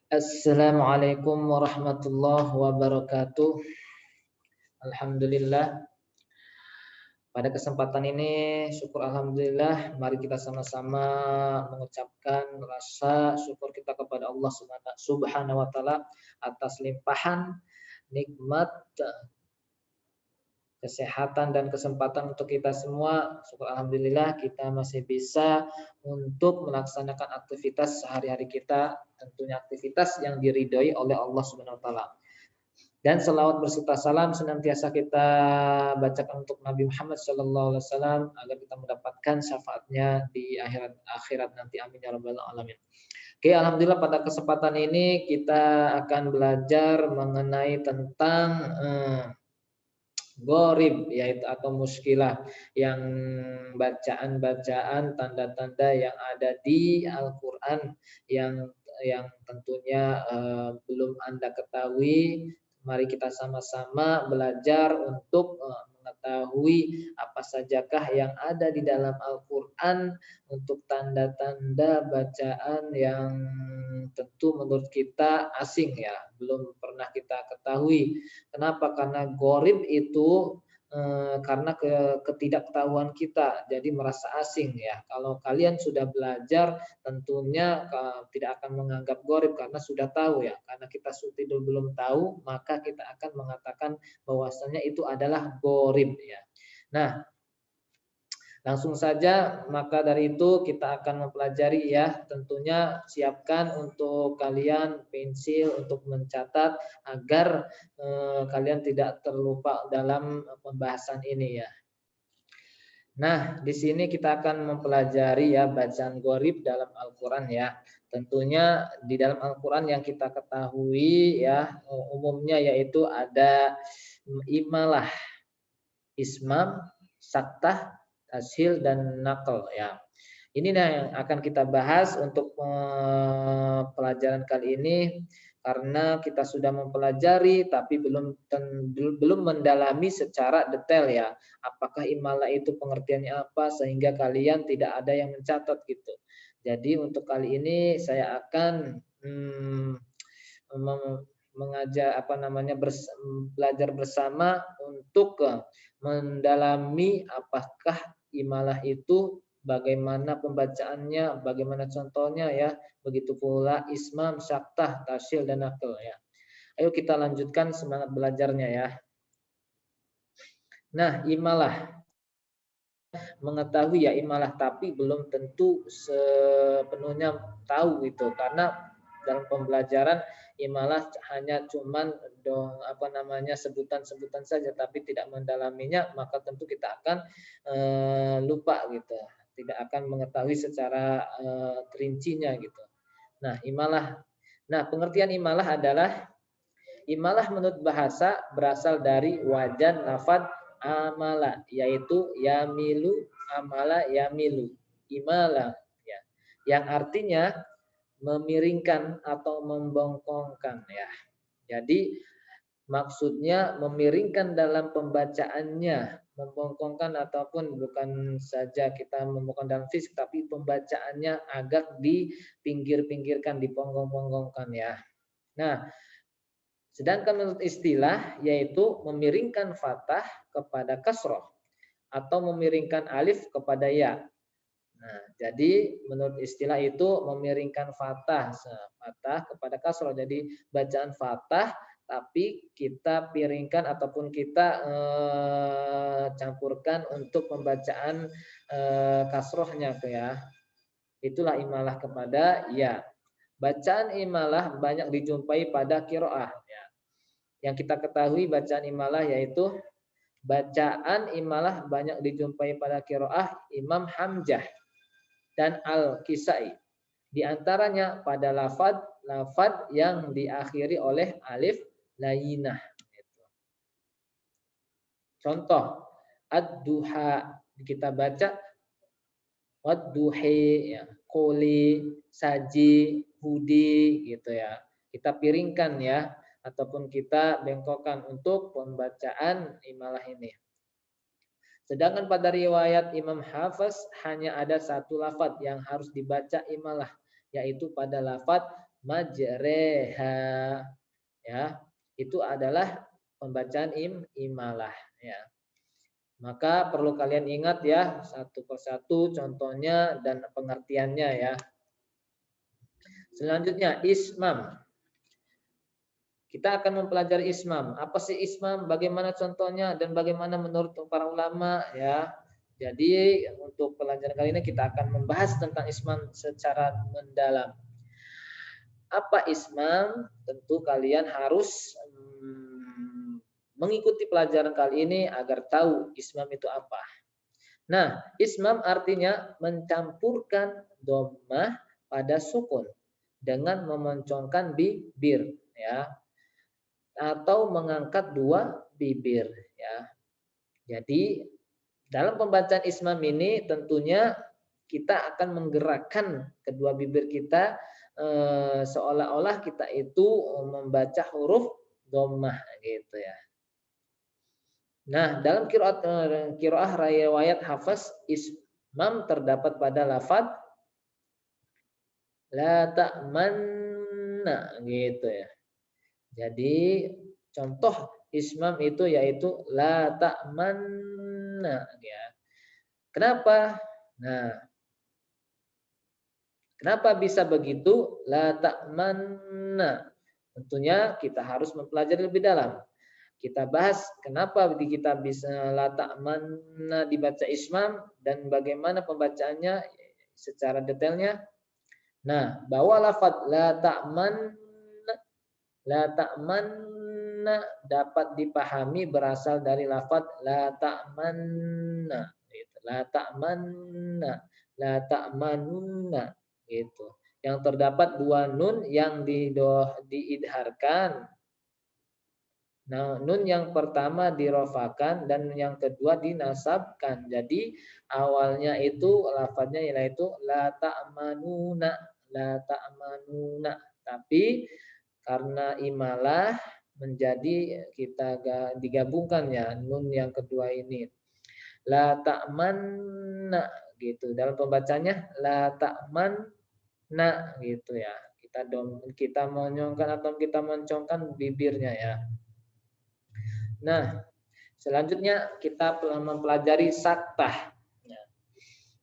Assalamualaikum warahmatullahi wabarakatuh. Alhamdulillah. Pada kesempatan ini, syukur alhamdulillah, mari kita sama-sama mengucapkan rasa syukur kita kepada Allah Subhanahu wa taala atas limpahan nikmat kesehatan dan kesempatan untuk kita semua. Syukur alhamdulillah kita masih bisa untuk melaksanakan aktivitas sehari-hari kita, tentunya aktivitas yang diridhoi oleh Allah Subhanahu wa taala. Dan selawat berserta salam senantiasa kita bacakan untuk Nabi Muhammad SAW agar kita mendapatkan syafaatnya di akhirat nanti. Amin ya rabbal alamin. Oke, alhamdulillah pada kesempatan ini kita akan belajar mengenai tentang gharib, yaitu atau muskilah, yang bacaan-bacaan tanda-tanda yang ada di Al-Qur'an yang tentunya belum Anda ketahui. Mari kita sama-sama belajar untuk mengetahui apa sajakah yang ada di dalam Al-Qur'an untuk tanda-tanda bacaan yang tentu menurut kita asing ya, belum pernah kita ketahui. Kenapa? Karena gharib itu karena ketidaktahuan kita, jadi merasa asing ya. Kalau kalian sudah belajar, tentunya tidak akan menganggap gharib karena sudah tahu ya. Karena kita sudah belum tahu, maka kita akan mengatakan bahwasanya itu adalah gharib ya. Nah, langsung saja, maka dari itu kita akan mempelajari ya, tentunya siapkan untuk kalian pensil untuk mencatat agar kalian tidak terlupa dalam pembahasan ini ya. Nah, di sini kita akan mempelajari ya bacaan gharib dalam Al-Qur'an ya. Tentunya di dalam Al-Qur'an yang kita ketahui ya umumnya yaitu ada imalah, ismam, saktah, tashil dan naql ya. Ini yang akan kita bahas untuk pelajaran kali ini karena kita sudah mempelajari tapi belum mendalami secara detail ya. Apakah imalah itu pengertiannya apa sehingga kalian tidak ada yang mencatat gitu. Jadi untuk kali ini saya akan belajar bersama untuk mendalami apakah imalah itu, bagaimana pembacaannya, bagaimana contohnya ya, begitu pula ismam, saktah, tasyil dan naql ya. Ayo kita lanjutkan semangat belajarnya ya. Nah, imalah, mengetahui ya imalah, tapi belum tentu sepenuhnya tahu itu karena dalam pembelajaran imalah hanya cuman sebutan-sebutan saja tapi tidak mendalaminya, maka tentu kita akan lupa gitu, tidak akan mengetahui secara rincinya gitu. Nah, imalah. Nah, pengertian imalah adalah imalah menurut bahasa berasal dari wajan lafad amala, yaitu yamilu, amala, yamilu, imala ya, yang artinya memiringkan atau membongkongkan ya. Jadi maksudnya memiringkan dalam pembacaannya, membongkongkan ataupun bukan saja kita membongkong dalam fisik tapi pembacaannya agak dipinggir-pinggirkan, diponggong-ponggongkan ya. Nah, sedangkan menurut istilah yaitu memiringkan fathah kepada kasroh atau memiringkan alif kepada ya. Nah, jadi menurut istilah itu memiringkan fathah kepada kasroh. Jadi bacaan fathah tapi kita piringkan ataupun kita campurkan untuk pembacaan kasrohnya tuh ya. Itulah imalah kepada ya. Bacaan imalah banyak dijumpai pada qiraah ya. Yang kita ketahui bacaan imalah yaitu bacaan imalah banyak dijumpai pada qiraah Imam Hamzah dan Al-Kisai. Di antaranya pada lafad yang diakhiri oleh alif lainah. Contoh, ad-duha kita baca wad-duhi ya, quli, saji, hudi gitu ya. Kita piringkan ya ataupun kita bengkokkan untuk pembacaan imalah ini. Sedangkan pada riwayat Imam Hafiz hanya ada satu lafaz yang harus dibaca imalah, yaitu pada lafaz majreha, ya. Itu adalah pembacaan imalah, ya. Maka perlu kalian ingat ya satu persatu contohnya dan pengertiannya ya. Selanjutnya ismam. Kita akan mempelajari ismam. Apa sih ismam? Bagaimana contohnya dan bagaimana menurut para ulama ya. Jadi untuk pelajaran kali ini kita akan membahas tentang ismam secara mendalam. Apa ismam? Tentu kalian harus mengikuti pelajaran kali ini agar tahu ismam itu apa. Nah, ismam artinya mencampurkan dhammah pada sukun dengan memoncongkan bibir ya, atau mengangkat dua bibir ya. Jadi dalam pembacaan ismam ini tentunya kita akan menggerakkan kedua bibir kita seolah-olah kita itu membaca huruf dhammah gitu ya. Nah, dalam qiraah riwayat Hafs ismam terdapat pada lafaz la ta'manna gitu ya. Jadi contoh ismam itu yaitu la ta'manna ya. Kenapa? Nah, kenapa bisa begitu? La ta'manna. Tentunya kita harus mempelajari lebih dalam. Kita bahas kenapa kita bisa la ta'manna dibaca ismam dan bagaimana pembacaannya secara detailnya. Nah, bahwa lafaz la ta'manna dapat dipahami berasal dari lafaz la ta'manna gitu. La ta'manna, la ta'manunna gitu. Yang terdapat dua nun yang diidharkan. Nah, nun yang pertama dirofakan dan yang kedua dinasabkan. Jadi awalnya itu lafadznya yaitu la ta'manuna, la ta'manuna. Tapi karena imalah menjadi kita digabungkan ya nun yang kedua ini. La ta'manna gitu. Dalam pembacanya la ta'manna gitu ya. Kita monyongkan atau kita moncongkan bibirnya ya. Nah, selanjutnya kita mempelajari saktah.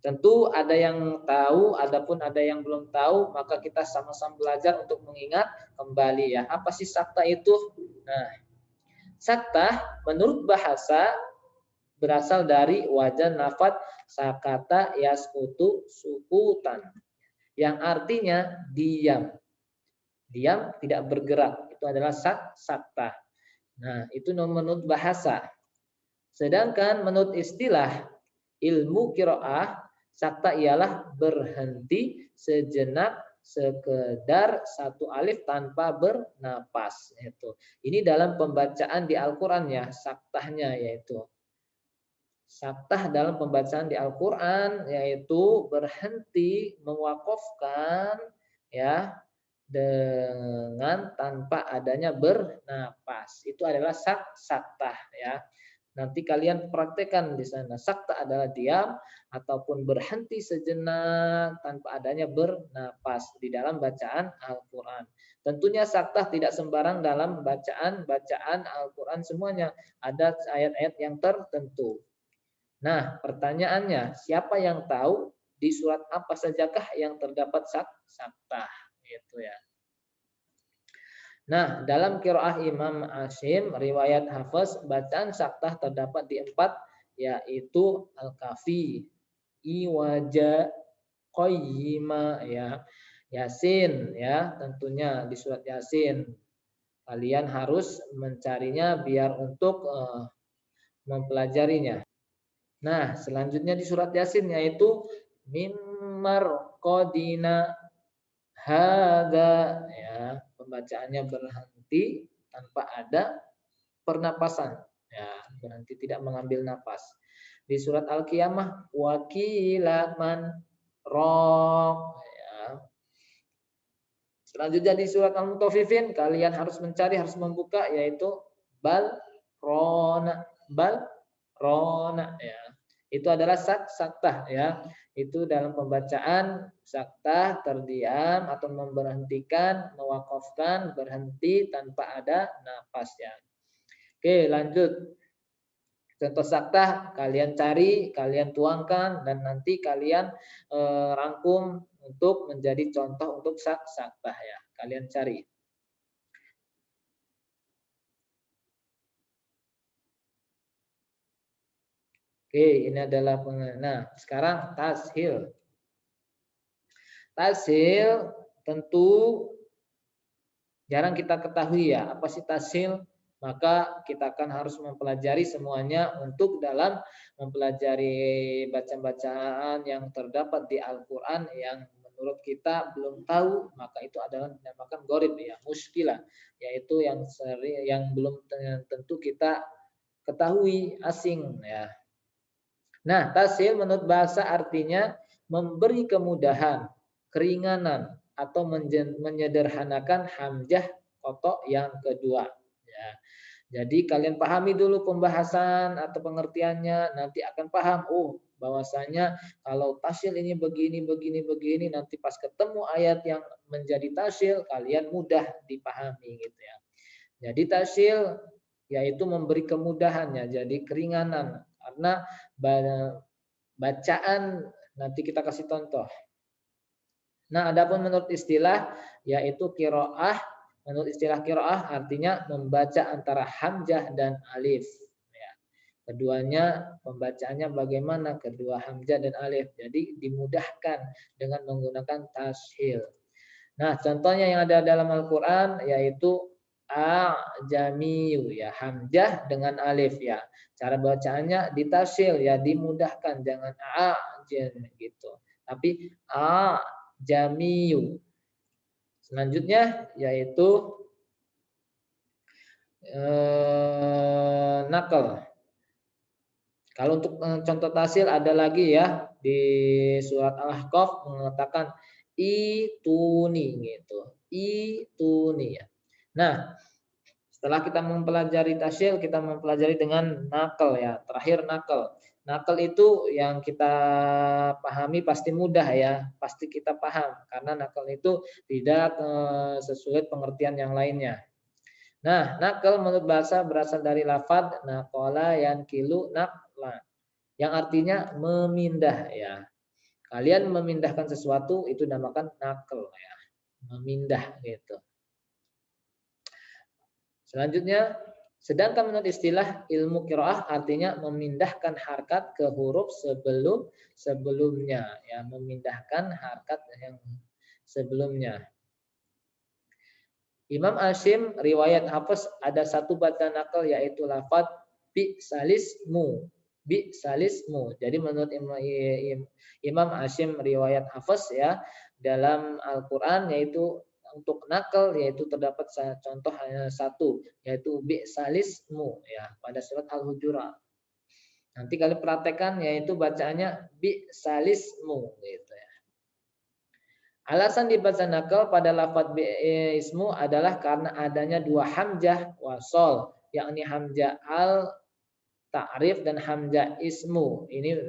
Tentu ada yang tahu, adapun ada yang belum tahu, maka kita sama-sama belajar untuk mengingat kembali ya. Apa sih saktah itu? Nah, saktah menurut bahasa berasal dari wajan lafaz sakata yaskutu sukutan, yang artinya diam. Diam tidak bergerak. Itu adalah saktah. Nah, itu menurut bahasa. Sedangkan menurut istilah ilmu qiraah, sakta ialah berhenti sejenak sekedar satu alif tanpa bernapas. Ini dalam pembacaan di Al-Quran ya, saktahnya yaitu. Saktah dalam pembacaan di Al-Quran yaitu berhenti mewakofkan ya dengan tanpa adanya bernapas. Itu adalah saktah ya. Nanti kalian praktekkan di sana. Sakta adalah diam ataupun berhenti sejenak tanpa adanya bernapas di dalam bacaan Al-Quran. Tentunya sakta tidak sembarang dalam bacaan Al-Quran semuanya. Ada ayat-ayat yang tertentu. Nah, pertanyaannya, siapa yang tahu di surat apa sajakah yang terdapat sakta? Gitu ya. Nah, dalam qiraah Imam Asim, riwayat Hafs, bacaan saktah terdapat di 4, yaitu Al-Kafi, Iwaja, Qayyima, ya, Yasin, ya, tentunya di surat Yasin. Kalian harus mencarinya biar untuk mempelajarinya. Nah, selanjutnya di surat Yasin yaitu Mimar Qadina Hada, ya, pembacaannya berhenti tanpa ada pernapasan, ya, berhenti tidak mengambil napas. Di surat Al-Qiyamah wakilaman roh, ya. Selanjutnya di surat Al-Mutaffifin kalian harus mencari, harus membuka yaitu bal rona, ya. Itu adalah saktah ya. itu dalam pembacaan saktah, terdiam atau memberhentikan, mewakafkan, berhenti tanpa ada nafasnya. Oke, lanjut. Contoh saktah kalian cari, kalian tuangkan dan nanti kalian rangkum untuk menjadi contoh untuk saktah ya. Kalian cari. Oke, ini adalah nah, sekarang tashil. Tashil tentu jarang kita ketahui ya, apa sih tashil? Maka kita akan harus mempelajari semuanya untuk dalam mempelajari bacaan-bacaan yang terdapat di Al-Qur'an yang menurut kita belum tahu, maka itu adalah dinamakan gharib ya, muskilah, yaitu yang belum tentu kita ketahui, asing ya. Nah, tashil menurut bahasa artinya memberi kemudahan, keringanan atau menyederhanakan hamzah kotok yang kedua. Ya. Jadi kalian pahami dulu pembahasan atau pengertiannya, nanti akan paham. Oh, bahwasanya kalau tashil ini begini, nanti pas ketemu ayat yang menjadi tashil, kalian mudah dipahami gitu ya. Jadi tashil yaitu memberi kemudahannya, jadi keringanan. Karena bacaan nanti kita kasih contoh. Nah, adapun menurut istilah yaitu qiraah, menurut istilah qiraah artinya membaca antara hamzah dan alif ya. Keduanya pembacaannya bagaimana? Kedua hamzah dan alif. Jadi dimudahkan dengan menggunakan tashil. Nah, contohnya yang ada dalam Al-Qur'an yaitu jamiu ya, hamzah dengan alif ya. Cara bacaannya ditasil ya, dimudahkan, jangan gitu. Tapi jamiu. Selanjutnya yaitu nakal. Kalau untuk contoh tasil ada lagi ya di surat Al-Ahqaf mengatakan ituni gitu. Ituni ya. Nah, setelah kita mempelajari tasyil, kita mempelajari dengan nakal ya. Terakhir nakal. Nakal itu yang kita pahami pasti mudah ya, pasti kita paham karena nakal itu tidak sesuai pengertian yang lainnya. Nah, nakal menurut bahasa berasal dari lafaz naqala yankilu naqla yang artinya memindah ya. Kalian memindahkan sesuatu itu namakan nakal ya. Memindah gitu. Selanjutnya, sedangkan menurut istilah ilmu qiraah artinya memindahkan harkat ke huruf sebelumnya ya, memindahkan harkat yang sebelumnya. Imam Hashim riwayat Hafiz ada satu baca nakal yaitu lafaz bi salismu. Bi salismu. Jadi menurut Imam Hashim riwayat Hafiz ya dalam Al-Qur'an yaitu untuk nakal yaitu terdapat contoh hanya satu yaitu bi salismu ya pada surat Al-Hujurat. Nanti kalian praktekkan yaitu bacaannya bi salismu gitu ya. Alasan dibaca nakal pada lafaz ismu adalah karena adanya dua hamzah wasol, yakni hamzah al ta'rif dan hamzah ismu. Ini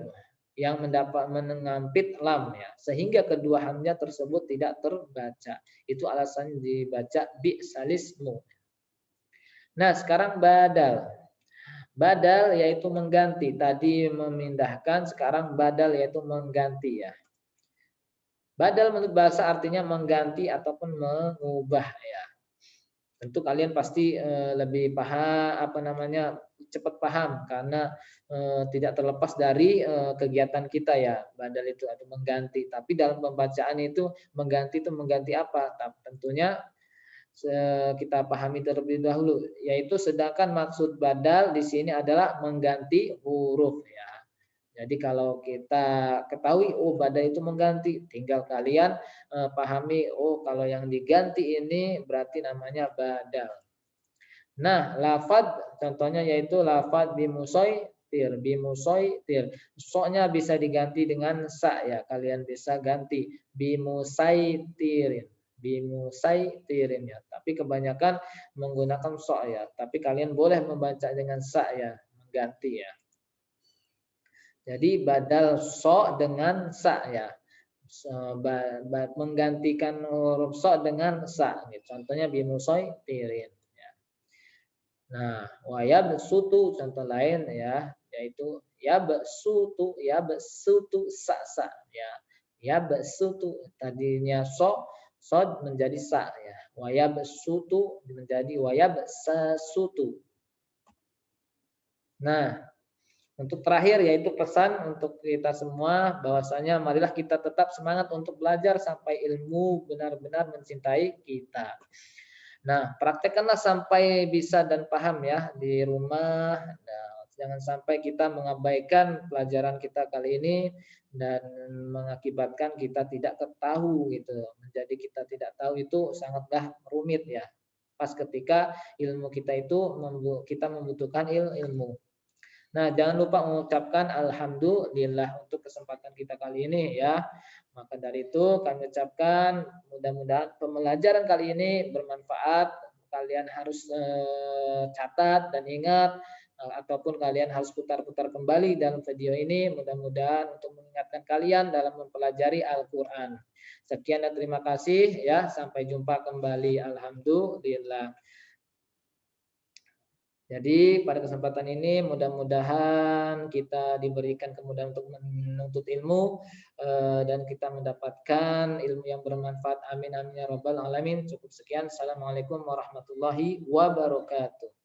yang mendapat mengampit lam ya, sehingga kedua hamzah tersebut tidak terbaca. Itu alasan dibaca bi salismu. Nah, sekarang badal. Badal yaitu mengganti. Tadi memindahkan, sekarang badal yaitu mengganti ya. Badal menurut bahasa artinya mengganti ataupun mengubah ya. Tentu kalian pasti lebih cepat paham karena tidak terlepas dari kegiatan kita ya. Badal itu atau mengganti. Tapi dalam pembacaan itu mengganti apa? Tentunya kita pahami terlebih dahulu, yaitu sedangkan maksud badal di sini adalah mengganti huruf ya. Jadi kalau kita ketahui oh badal itu mengganti, tinggal kalian pahami oh kalau yang diganti ini berarti namanya badal. Nah, lafad contohnya yaitu lafad bimusaitir, bimusaitir. So-nya bisa diganti dengan sa ya, kalian bisa ganti bimusaitirin, bimusaitirin ya. Tapi kebanyakan menggunakan so ya, tapi kalian boleh membaca dengan sa ya, mengganti ya. Jadi badal so dengan sa ya. Menggantikan huruf so dengan sa. Contohnya bimusoitirin. Nah, wayab sutu contoh lain ya, yaitu ya besutu sa ya. Ya besutu tadinya so menjadi sa ya. Wayab sutu menjadi wayab sasutu. Nah, untuk terakhir yaitu pesan untuk kita semua bahwasanya marilah kita tetap semangat untuk belajar sampai ilmu benar-benar mencintai kita. Nah, praktekkanlah sampai bisa dan paham ya di rumah. Nah, jangan sampai kita mengabaikan pelajaran kita kali ini dan mengakibatkan kita tidak tahu gitu. Menjadi kita tidak tahu itu sangatlah rumit ya. Pas ketika ilmu kita itu kita membutuhkan ilmu. Nah, jangan lupa mengucapkan alhamdulillah untuk kesempatan kita kali ini ya. Maka dari itu kami ucapkan mudah-mudahan pembelajaran kali ini bermanfaat. Kalian harus catat dan ingat ataupun kalian harus putar-putar kembali dalam video ini mudah-mudahan untuk mengingatkan kalian dalam mempelajari Al-Qur'an. Sekian dan terima kasih ya. Sampai jumpa kembali. Alhamdulillah. Jadi pada kesempatan ini mudah-mudahan kita diberikan kemudahan untuk menuntut ilmu dan kita mendapatkan ilmu yang bermanfaat. Amin amin ya rabbal alamin. Cukup sekian. Assalamualaikum warahmatullahi wabarakatuh.